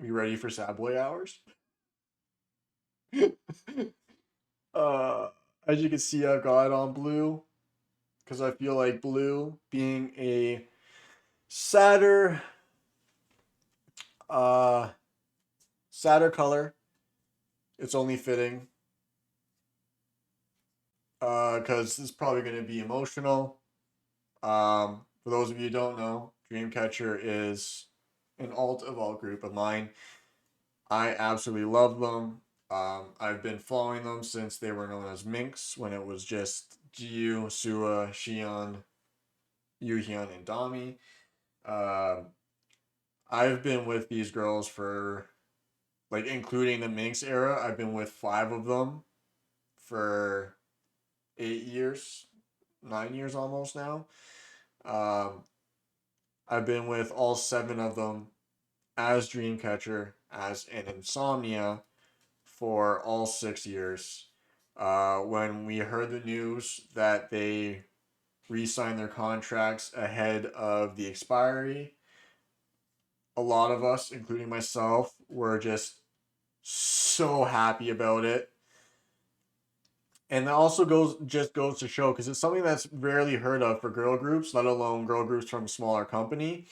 You ready for sad boy hours? As you can see, I've got it on blue because I feel like blue being a sadder, uh, sadder color. It's only fitting because it's probably going to be emotional. For those of you who don't know, Dreamcatcher is an alt of all group of mine. I absolutely love them. I've been following them since they were known as Minx, when it was just Jiu, Sua, Shion, Yuhyun, and Dami. Uh, I've been with these girls for, like, including the Minx era, I've been with five of them for 8 years, 9 years almost now. Um, I've been with all seven of them as Dreamcatcher, as an InSomnia for all 6 years. When we heard the news that they re signed their contracts ahead of the expiry, a lot of us, including myself, were just so happy about it. And that also goes to show, because it's something that's rarely heard of for girl groups, let alone girl groups from a smaller company.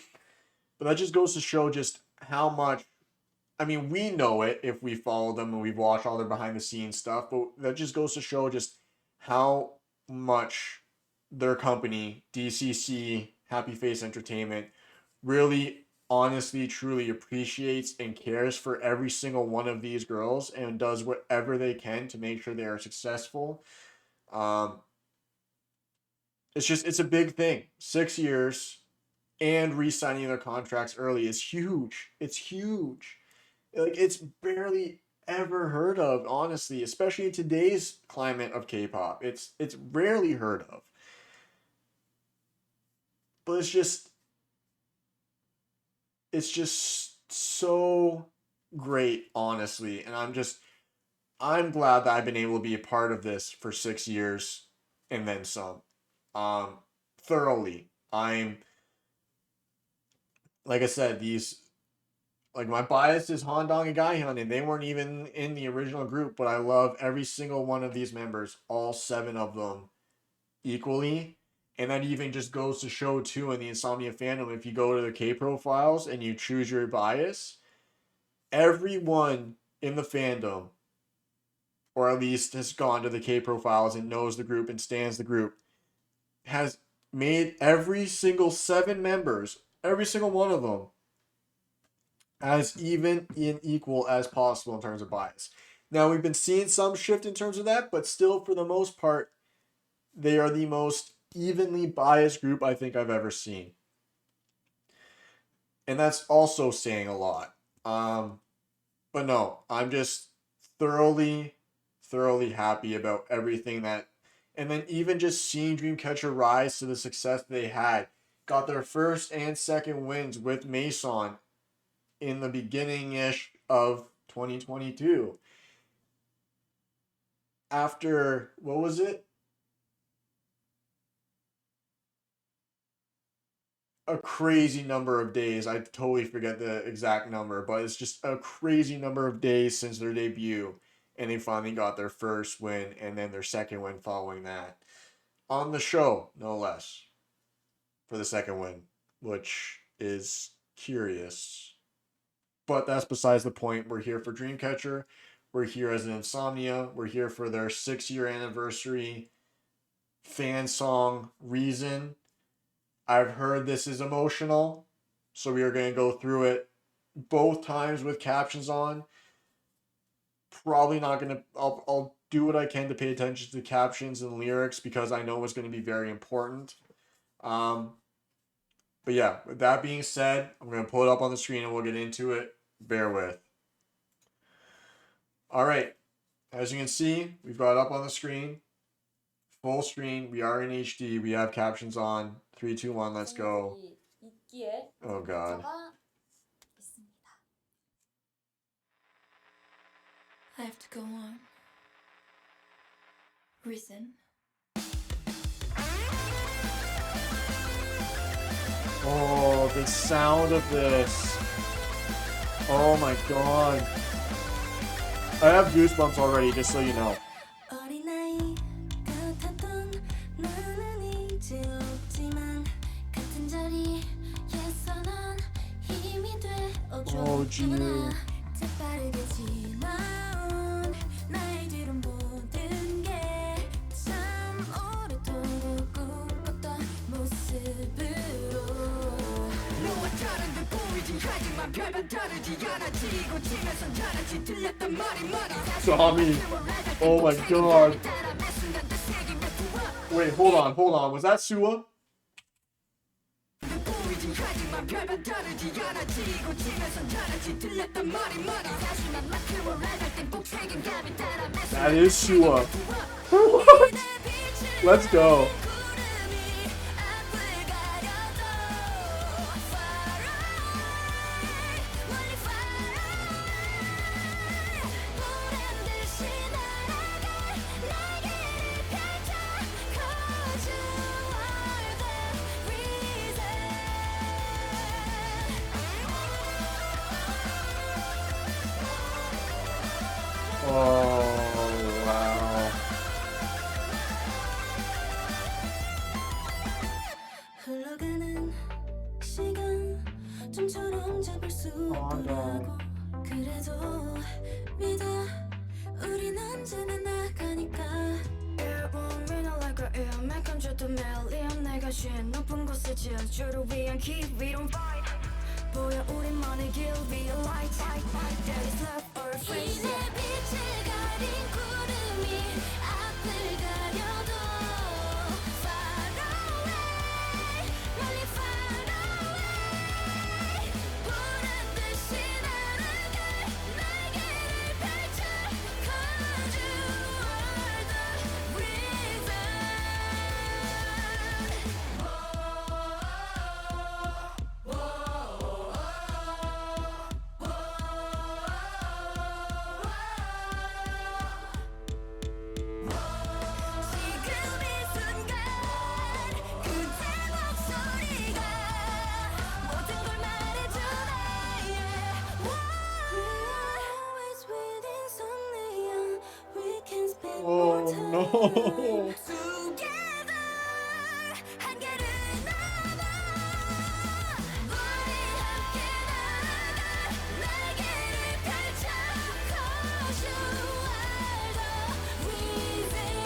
But that just goes to show just how much, I mean, we know it if we follow them and we've watched all their behind the scenes stuff, but that just goes to show just how much their company, DCC, Happy Face Entertainment, really honestly, truly appreciates and cares for every single one of these girls and does whatever they can to make sure they are successful. Um, it's a big thing. 6 years and re-signing their contracts early is huge. It's huge. Like, it's barely ever heard of, honestly, especially in today's climate of K-pop. It's rarely heard of. But it's just so great, honestly, and I'm glad that I've been able to be a part of this for 6 years and then some. Um, Thoroughly. I'm, like I said, these, like, my bias is Handong and Gaihan, and they weren't even in the original group, but I love every single one of these members, all seven of them, equally. And that even just goes to show too in the Insomnia fandom, if you go to the K profiles and you choose your bias, everyone in the fandom, or at least has gone to the K profiles and knows the group and stands the group, has made every single seven members, every single one of them, as even and equal as possible in terms of bias. Now, we've been seeing some shift in terms of that, but still, for the most part, they are the most evenly biased group I think I've ever seen. And that's also saying a lot. But no, I'm just thoroughly, thoroughly happy about everything that, and then even just seeing Dreamcatcher rise to the success they had, got their first and second wins with Mason in the beginning ish of 2022. After, what was it? A crazy number of days. I totally forget the exact number, but it's just a crazy number of days since their debut. And they finally got their first win and then their second win following that. On the show, no less, for the second win, which is curious. But that's besides the point. We're here for Dreamcatcher. We're here as an Insomnia. We're here for their 6 year anniversary fan song Reason. I've heard this is emotional, so we are going to go through it both times with captions on. Probably not going to, I'll do what I can to pay attention to the captions and lyrics because I know it's going to be very important. Um, but yeah, with that being said, I'm going to pull it up on the screen and we'll get into it. Bear with. All right. As you can see, we've got it up on the screen. Full screen. We are in HD. We have captions on. 3, 2, 1, let's go. Oh God. I have to go on. Reason. Oh, the sound of this. Oh my god. I have goosebumps already, just so you know. 어린아이 같았던 나는 이제 없지만 같은 자리에서 넌 힘이 Oh, gee. 되어줬구나. 재빠르게 지나온 나의 뒤로 모든 게 참 오래도록 꿈꿨던 모습으로 너와 다른 듯 보이진 하지만 별반 다르지 않아 지고 치면서 잘하지 들렸단 말이 많아 Tommy. Oh my god. Wait, hold on. Was that Sua? That is Sua. What? Let's go. Oh, wow. 흘러가는 시간 좀처럼 잡을 수 없더라고 그래도 믿어 우린 언제나 나가니까 일본민은 like a air 맥감줘도 밀리언 내가 쉰 높은 곳에 지어주를 위한 keep we don't fight 보여 우리만의 길 be a light that is love or free 내 빛을 가린 구름이 앞을 가려도 far away 멀리 far away 보란듯이 날아가 날개를 펼쳐 cause you are the reason 지금 이 순간 그대 목소리가 모든 걸 말해주네 We're always with InSomnia We can spend more Oh time no. together 한계를 넘어 우리 함께 날아가 날개를 펼쳐 Cause you are the reason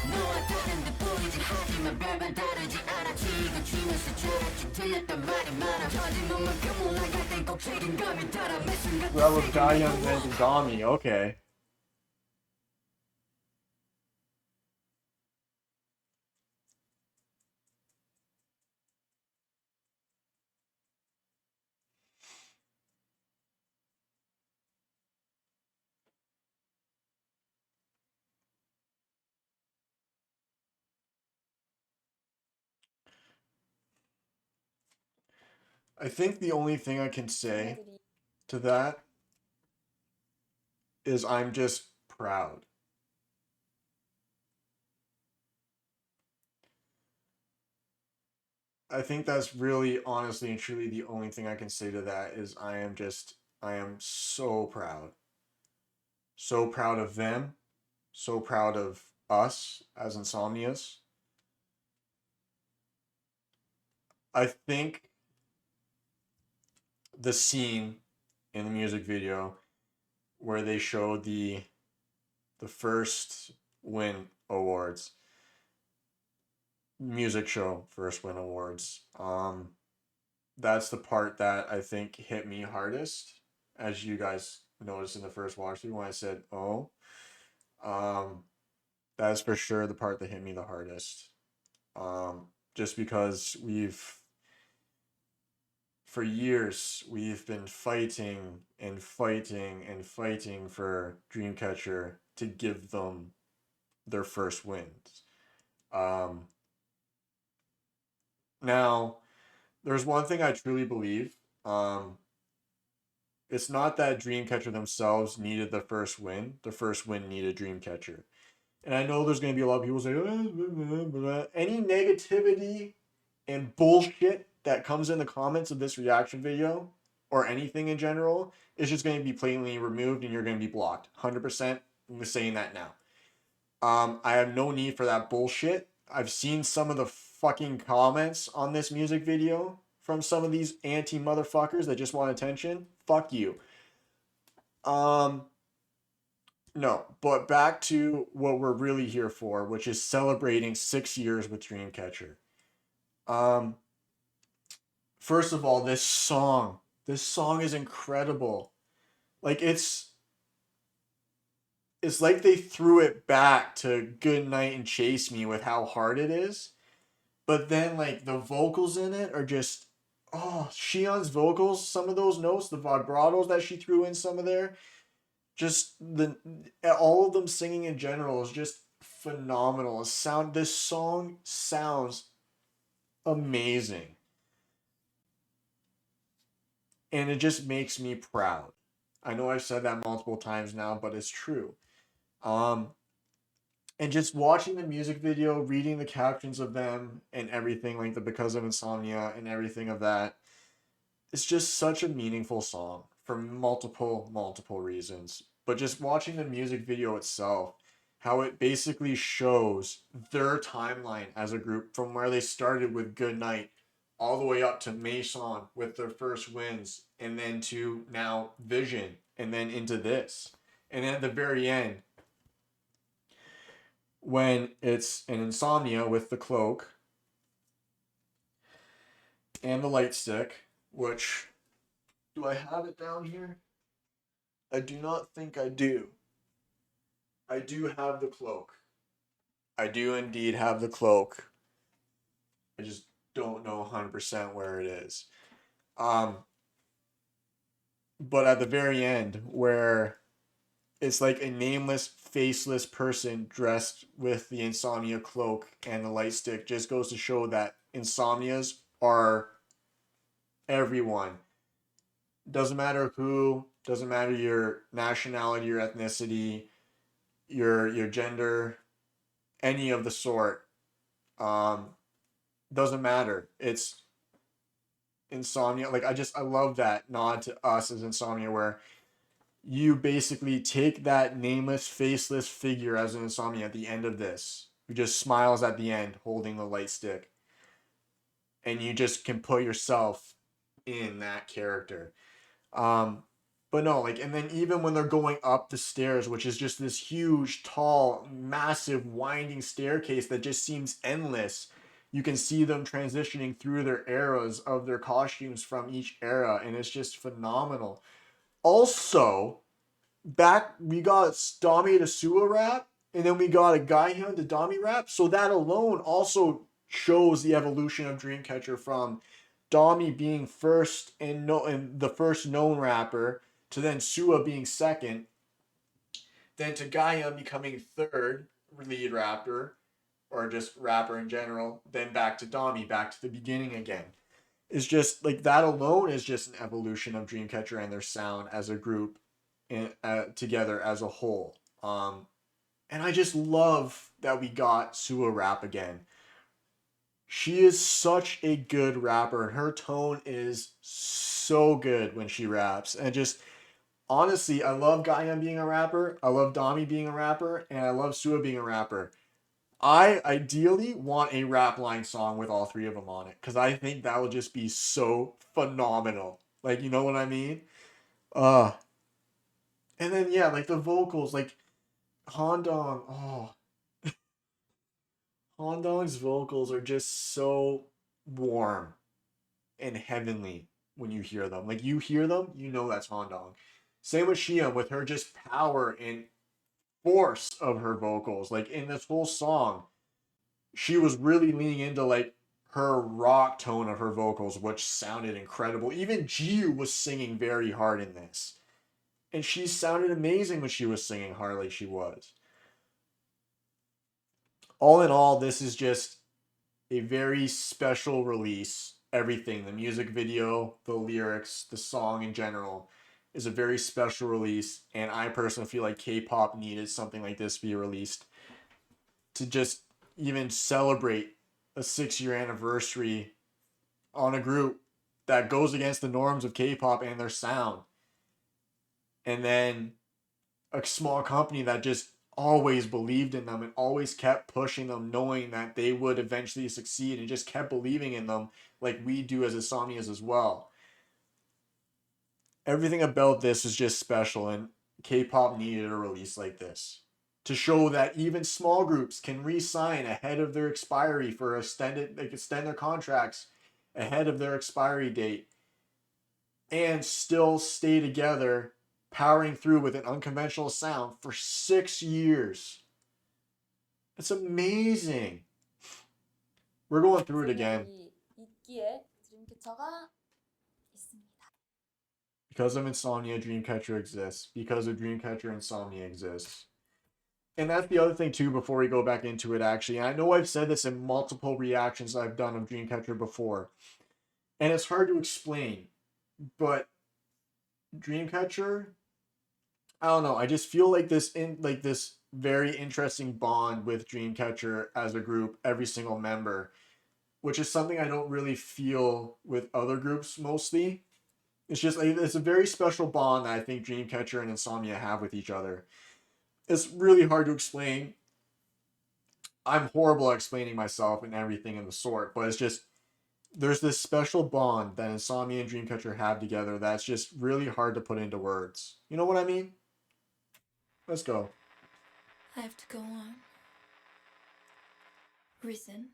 너와 다른 듯 보이지 하지만 별반 다르지 않아 지고 치면서 잘하지 틀렸단 말이 많아 터진 것만큼 올라갈 땐 꼭 책임감이 따라 매 순간 That was Gaiyan and Gami. Okay. I think the only thing I can say to that is I'm just proud. I think that's really, honestly, and truly the only thing I can say to that is I am so proud. So proud of them. So proud of us as Insomnias. I think the scene in the music video where they showed the first win awards, music show first win awards, that's the part that I think hit me hardest, as you guys noticed in the first watch through when I said oh, that's for sure the part that hit me the hardest, just because for years we've been fighting and fighting and fighting for Dreamcatcher to give them their first wins. Now, there's one thing I truly believe, It's not that Dreamcatcher themselves needed the first win. The first win needed Dreamcatcher. And I know there's going to be a lot of people say, any negativity and bullshit that comes in the comments of this reaction video or anything in general is just going to be blatantly removed and you're going to be blocked. 100%. I'm saying that now. I have no need for that bullshit. I've seen some of the fucking comments on this music video from some of these anti-motherfuckers that just want attention. Fuck you. No, but back to what we're really here for, which is celebrating 6 years with Dreamcatcher. First of all, this song is incredible. Like it's like they threw it back to Good Night and Chase Me with how hard it is. But then like the vocals in it are just Shion's vocals, some of those notes, the vibratos that she threw in some of there, just all of them singing in general is just phenomenal. This song sounds amazing. And it just makes me proud. I know I've said that multiple times now, but it's true. And just watching the music video, reading the captions of them and everything, like the Because of Insomnia and everything of that, it's just such a meaningful song for multiple reasons. But just watching the music video itself, how it basically shows their timeline as a group from where they started with Good Night all the way up to meannn with their first wins, and then to now Vision, and then into this. And then at the very end, when it's an InSomnia with the cloak and the light stick, which, do I have it down here? I do not think I do. I do have the cloak. I do indeed have the cloak. I just don't know 100% where it is. But at the very end, where it's like a nameless, faceless person dressed with the Insomnia cloak and the light stick, just goes to show that Insomnias are everyone. Doesn't matter who, doesn't matter your nationality, your ethnicity, your gender, any of the sort. Doesn't matter. It's Insomnia. Like I love that nod to us as Insomnia, where you basically take that nameless, faceless figure as an Insomnia at the end of this, who just smiles at the end holding the light stick, and you just can put yourself in that character. But no, like, and then even when they're going up the stairs, which is just this huge, tall, massive, winding staircase that just seems endless, you can see them transitioning through their eras of their costumes from each era, and it's just phenomenal. Also, we got Dami to Sua rap, and then we got a Gaihyun to Dami rap, so that alone also shows the evolution of Dreamcatcher from Dami being first and the first known rapper, to then Sua being second, then to Gaihyun becoming third lead rapper, or just rapper in general, then back to Dami, back to the beginning again. It's just like that alone is just an evolution of Dreamcatcher and their sound as a group, and together as a whole. And I just love that we got Sua rap again. She is such a good rapper, and her tone is so good when she raps. And just honestly, I love Gaihyun being a rapper, I love Dami being a rapper, and I love Sua being a rapper. I ideally want a rap line song with all three of them on it, because I think that would just be so phenomenal. Like, you know what I mean? Uh, and then, yeah, like the vocals, like Handong, Handong's vocals are just so warm and heavenly when you hear them. Like, you hear them, you know that's Handong. Same with Shia, with her just power and force of her vocals. Like, in this whole song, she was really leaning into like her rock tone of her vocals, which sounded incredible. Even Jiu was singing very hard in this, and she sounded amazing when she was singing hard like she was. All in all, this is just a very special release. Everything, the music video, the lyrics, the song in general, is a very special release, and I personally feel like K-pop needed something like this to be released to just even celebrate a 6-year anniversary on a group that goes against the norms of K-pop and their sound. And then a small company that just always believed in them and always kept pushing them, knowing that they would eventually succeed, and just kept believing in them like we do as InSomnias as well. Everything about this is just special, and K-pop needed a release like this to show that even small groups can re-sign ahead of their expiry for extended, they can extend their contracts ahead of their expiry date and still stay together, powering through with an unconventional sound for 6 years. It's amazing. We're going through it again. 있기에 드림캐쳐가 있습니다. Because of InSomnia, Dreamcatcher exists. Because of Dreamcatcher, InSomnia exists. And that's the other thing too, before we go back into it, actually. And I know I've said this in multiple reactions I've done of Dreamcatcher before. And it's hard to explain. But Dreamcatcher, I don't know, I just feel like this very interesting bond with Dreamcatcher as a group, every single member, which is something I don't really feel with other groups mostly. It's just like, it's a very special bond that I think Dreamcatcher and InSomnia have with each other. It's really hard to explain. I'm horrible at explaining myself and everything in the sort, but it's just, there's this special bond that InSomnia and Dreamcatcher have together that's just really hard to put into words. You know what I mean? Let's go. I have to go on. Reason.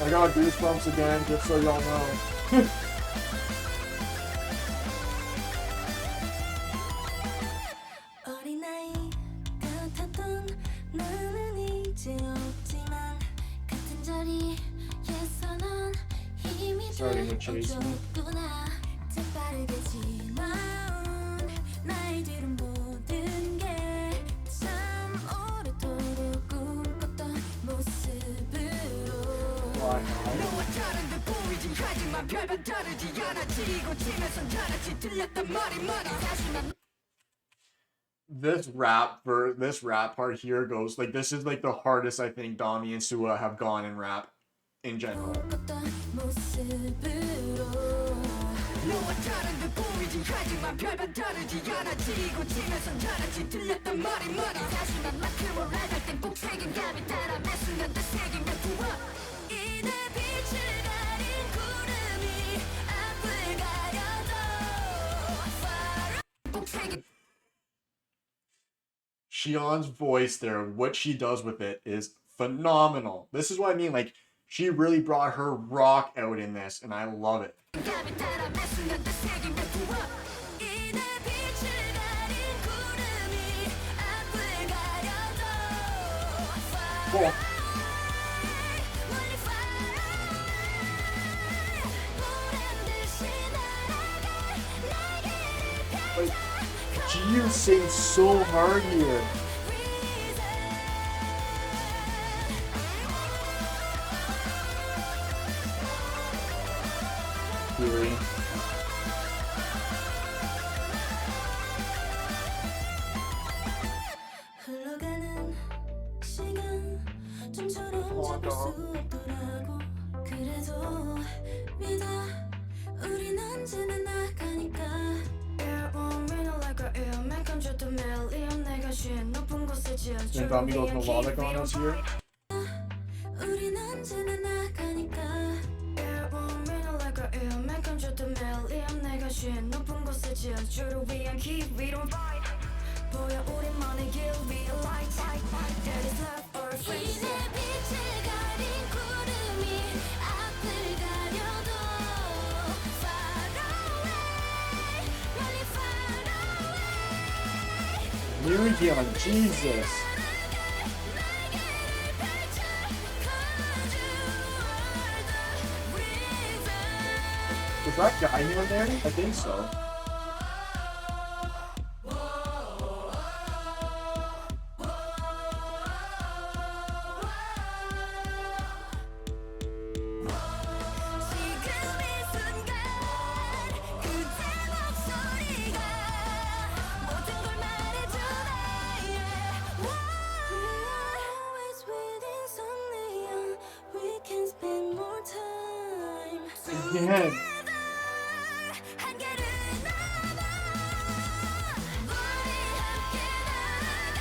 I got goosebumps again, just so y'all know. 어린아이 같았던 나는 이제 없지만 같은 자리에서 넌 힘이 Starting to chase me. 되었구나. 재빠르게 지나온 나의 뒤로 모든 게 참 오래도록 꿈꿨던 모습으로 너와 다른 듯 보이긴 하지만 별반 다르지 않아 지고 치면서 다르지 들렸단 말이 많아 다시 난 This rap part here goes like, this is like the hardest I think Dami and Sua have gone in rap in general. 꿈꿨던 모습으로 너와 다른 듯 보이긴 하지만 별반 다르지 않아 지고 치면서 다르지 들렸단 말이 많아 다시 난 마크로 랩할 땐꼭 책임감이 따라 매 순간 다 책임을 부어 이내 빛을 가린 구름이 앞을 가려도 꼭 책임 Shion's voice there, what she does with it is phenomenal. This is what I mean, like, she really brought her rock out in this, and I love it. 감이 따라 매 순간 다 책임을 부어 이내 빛을 가린 구름이 앞을 가려도 Cool. 멀리 far away 보란 듯이 날아가 날개를 Like, Jiu sings so hard here. Fury. 흘러가는 시간 좀처럼 잡을 수 없더라고 그래도 믿어 우린 언제나 나가니까 Air on raining like a airman control the million 내가 쉰 높은 곳에 Then Dami goes melodic on us here. 우린 언제나 나가니까 Air on raining like a airman control the million 내가 쉰 높은 곳에 지어주를 위한 key we don't fight 보여 우리만의 길 위에 light That is love or free 이내 빛을 가린 구름이 앞을 가려도 Far away 멀리 far away Lyric on Jesus. 날개를 펼쳐 Cause you are the reason Was that guy in there? I think so. 지금 again. 한계를 넘어 우리 함께 나아가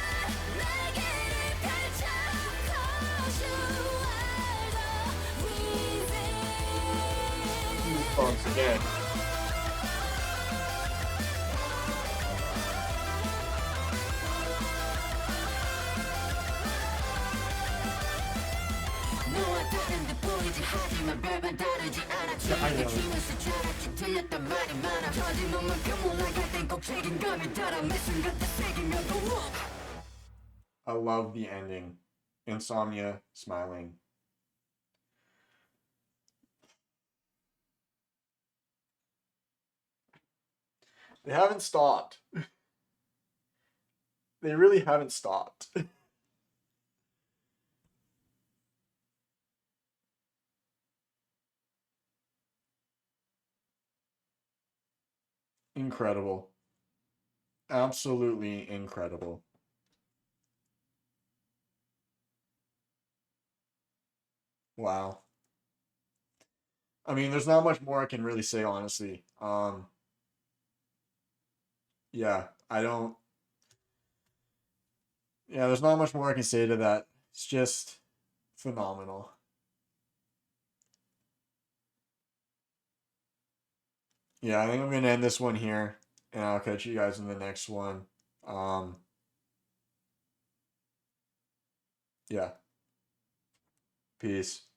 날개를 펼쳐 Cause you are the reason Goosebumps again. 너와 다른 듯 보이지 하지만 별반 다르지 않아 I know. 주면서 자랐지 틀렸단 말이 많아 터진 것만큼 올라갈 땐 꼭 책임감이 따라 매 순간 다 새기면 go up I love the ending. Insomnia smiling. They haven't stopped. They really haven't stopped. Incredible. Absolutely incredible. Wow. I mean, there's not much more I can really say, honestly. Yeah, I don't. Yeah, there's not much more I can say to that. It's just phenomenal. Yeah, I think I'm gonna end this one here, and I'll catch you guys in the next one. Yeah. Peace.